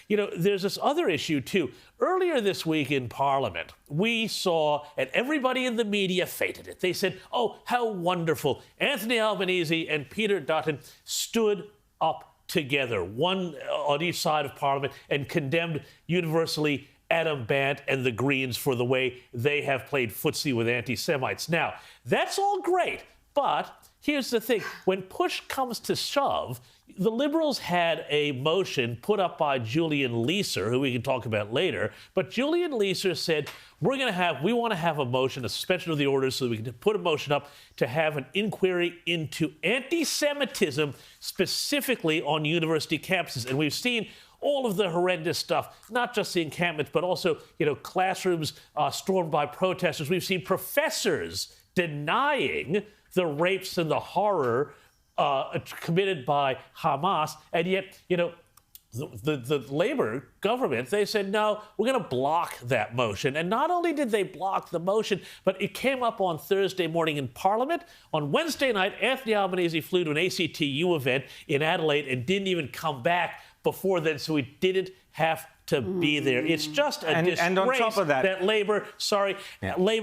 there's this other issue, too. Earlier this week in Parliament, we saw, and everybody in the media feted it. They said, oh, how wonderful. Anthony Albanese and Peter Dutton stood up together, one on each side of Parliament, and condemned universally Adam Bandt and the Greens for the way they have played footsie with anti-Semites. Now, that's all great, but here's the thing. When push comes to shove, the Liberals had a motion put up by Julian Leeser, who we can talk about later, but Julian Leeser said, we want to have a motion, a suspension of the orders, so we can put a motion up to have an inquiry into anti-Semitism, specifically on university campuses. And we've seen all of the horrendous stuff, not just the encampments, but also, classrooms stormed by protesters. We've seen professors denying the rapes and the horror committed by Hamas, and yet, the Labour government, they said, no, we're going to block that motion. And not only did they block the motion, but it came up on Thursday morning in Parliament. On Wednesday night, Anthony Albanese flew to an ACTU event in Adelaide and didn't even come back before then, so he didn't have to be there. It's just a disgrace and on top of that Labour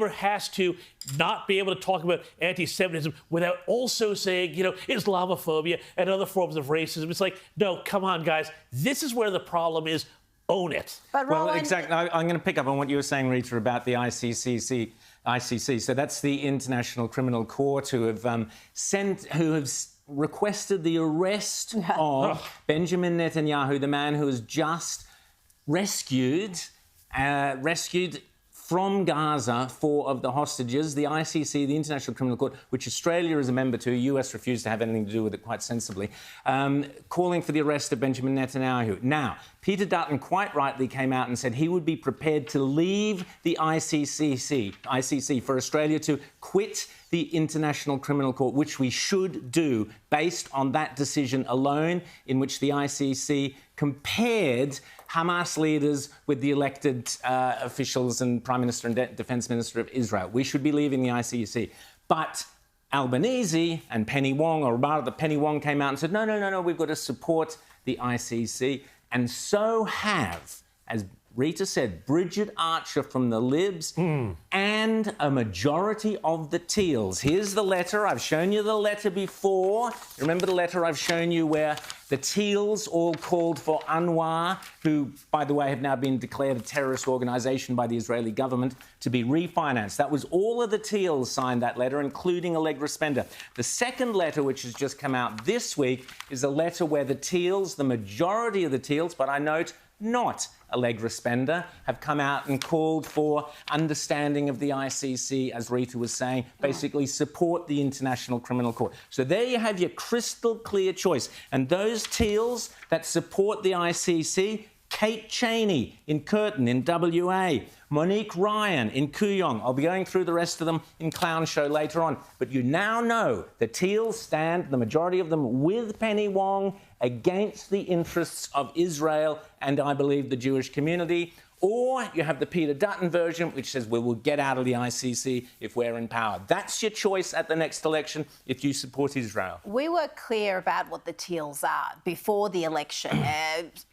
has to not be able to talk about anti-Semitism without also saying, Islamophobia and other forms of racism. It's like, no, come on, guys. This is where the problem is. Own it. But well, exactly. I'm going to pick up on what you were saying, Rita, about the ICC. So that's the International Criminal Court, who have requested the arrest of Benjamin Netanyahu, the man who was just rescued from Gaza 4 of the hostages. The ICC, the International Criminal Court, which Australia is a member to, US refused to have anything to do with it, quite sensibly, calling for the arrest of Benjamin Netanyahu. Now, Peter Dutton quite rightly came out and said he would be prepared to leave the ICC for Australia to quit the International Criminal Court, which we should do based on that decision alone, in which the ICC compared Hamas leaders with the elected officials and Prime Minister and Defence Minister of Israel. We should be leaving the ICC. But Albanese and Penny Wong, or rather Penny Wong, came out and said, no, we've got to support the ICC. And so have, as Rita said, Bridget Archer from the Libs and a majority of the Teals. Here's the letter. I've shown you the letter before. Remember the letter I've shown you where the Teals all called for Anwar, who, by the way, have now been declared a terrorist organisation by the Israeli government, to be refinanced. That was all of the Teals signed that letter, including Allegra Spender. The second letter, which has just come out this week, is a letter where the Teals, the majority of the Teals, but I note not Allegra Spender, have come out and called for understanding of the ICC, as Rita was saying, basically support the International Criminal Court. So there you have your crystal clear choice. And those Teals that support the ICC, Kate Cheney in Curtin in WA, Monique Ryan in Kooyong. I'll be going through the rest of them in Clown Show later on. But you now know the Teals stand, the majority of them, with Penny Wong against the interests of Israel and, I believe, the Jewish community. Or you have the Peter Dutton version, which says we will get out of the ICC if we're in power. That's your choice at the next election if you support Israel. We were clear about what the Teals are before the election.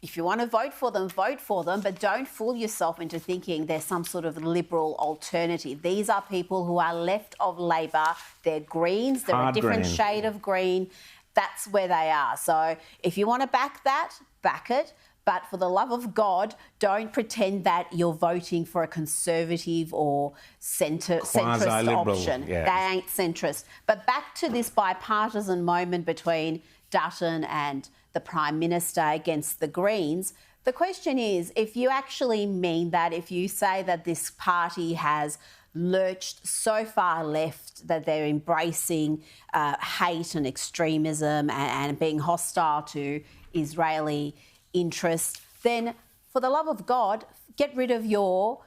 If you want to vote for them, but don't fool yourself into thinking there's some sort of liberal alternative. These are people who are left of Labor. They're Greens. They're a different shade of green. That's where they are. So if you want to back that, back it. But for the love of God, don't pretend that you're voting for a conservative or centrist option. Yeah. They ain't centrist. But back to this bipartisan moment between Dutton and the Prime Minister against the Greens, the question is, if you actually mean that, if you say that this party has lurched so far left that they're embracing hate and extremism and being hostile to Israeli interest, then for the love of God, get rid of your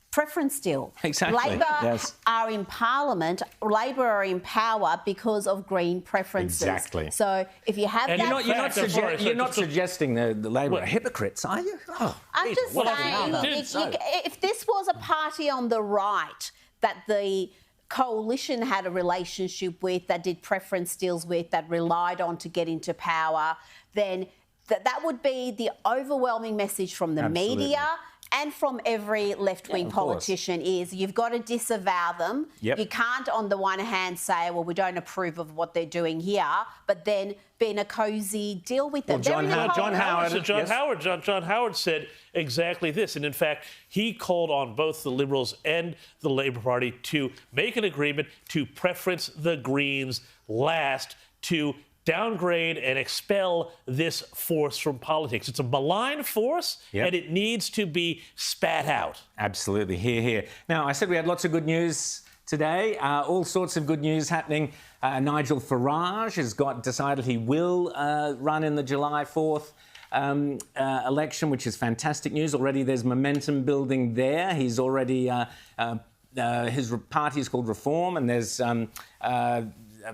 preference deal. Exactly. Labor are in Parliament, Labor are in power because of Green preferences. Exactly. So if you have and that... You're not suggesting the Labor are hypocrites, are you? Oh, I'm just saying, if this was a party on the right that the coalition had a relationship with, that did preference deals with, that relied on to get into power, then That would be the overwhelming message from the media and from every left-wing politician is you've got to disavow them. Yep. You can't, on the one hand, say, well, we don't approve of what they're doing here, but then be in a cosy deal with them. Well, John Howard said exactly this. And in fact, he called on both the Liberals and the Labour Party to make an agreement to preference the Greens last, to downgrade and expel this force from politics. It's a malign force, and it needs to be spat out. Absolutely. Hear, hear. Now, I said we had lots of good news today, all sorts of good news happening. Nigel Farage has decided he will run in the July 4th election, which is fantastic news. Already there's momentum building there. He's already... his party is called Reform, and there's...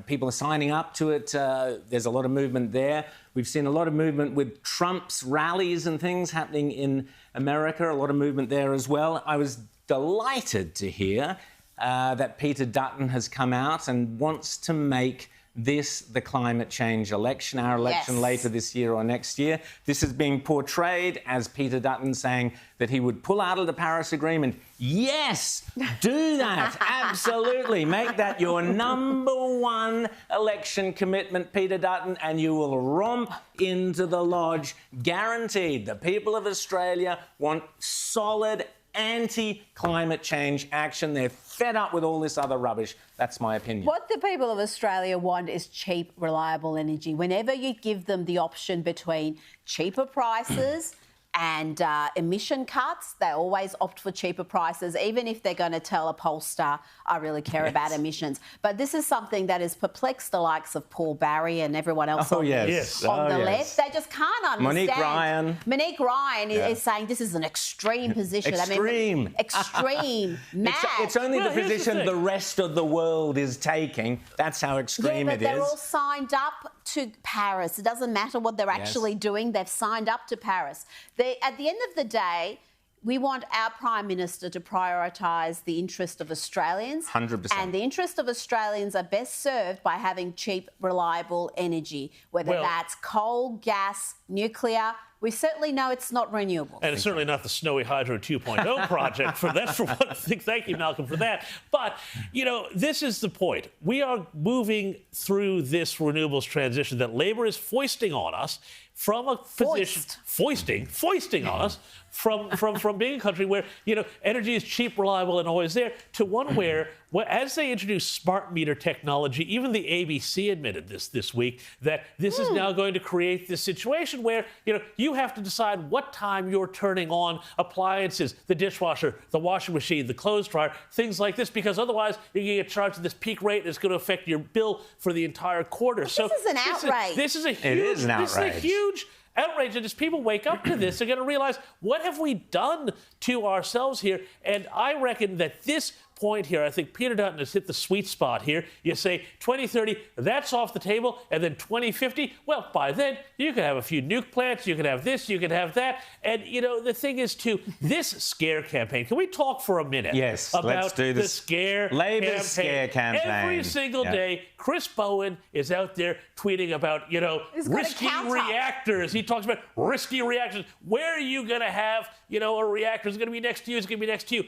people are signing up to it. There's a lot of movement there. We've seen a lot of movement with Trump's rallies and things happening in America, a lot of movement there as well. I was delighted to hear that Peter Dutton has come out and wants to make this the climate change election, our election later this year or next year. This is being portrayed as Peter Dutton saying that he would pull out of the Paris Agreement. Yes, do that. Absolutely. Make that your number one election commitment, Peter Dutton, and you will romp into the lodge. Guaranteed. The people of Australia want solid anti-climate change action. They're fed up with all this other rubbish. That's my opinion. What the people of Australia want is cheap, reliable energy. Whenever you give them the option between cheaper prices and emission cuts, they always opt for cheaper prices, even if they're going to tell a pollster, I really care about emissions. But this is something that has perplexed the likes of Paul Barry and everyone else on the left. They just can't understand. Monique Ryan is saying this is an extreme position. Extreme. Extreme. Mad. It's only the position the rest of the world is taking. That's how extreme it is. They're all signed up to Paris. It doesn't matter what they're actually doing. They've signed up to Paris. At the end of the day, we want our Prime Minister to prioritise the interest of Australians. 100%. And the interest of Australians are best served by having cheap, reliable energy, whether that's coal, gas, nuclear. We certainly know it's not renewable. And it's certainly not the Snowy Hydro 2.0 project. That's for one thing. Thank you, Malcolm, for that. But, this is the point. We are moving through this renewables transition that Labor is foisting on us from a position... Foisting on us from being a country where, energy is cheap, reliable, and always there, to one where as they introduce smart meter technology, even the ABC admitted this week, that this is now going to create this situation where, you have to decide what time you're turning on appliances, the dishwasher, the washing machine, the clothes dryer, things like this, because otherwise you're going to get charged at this peak rate and it's going to affect your bill for the entire quarter. This is an outrage. This is a huge outrage, and as people wake up to this, they're going to realize, what have we done to ourselves here? And I reckon that this point here, I think Peter Dutton has hit the sweet spot here. You say 2030, that's off the table, and then 2050, well, by then, you could have a few nuke plants, you could have this, you could have that. And, the thing is, too, this scare campaign, can we talk for a minute about let's do the scare Labour's scare campaign? Every single day, Chris Bowen is out there tweeting about, risky reactors. He talks about risky reactors. Where are you going to have, a reactor? Is it going to be next to you? Is it going to be next to you?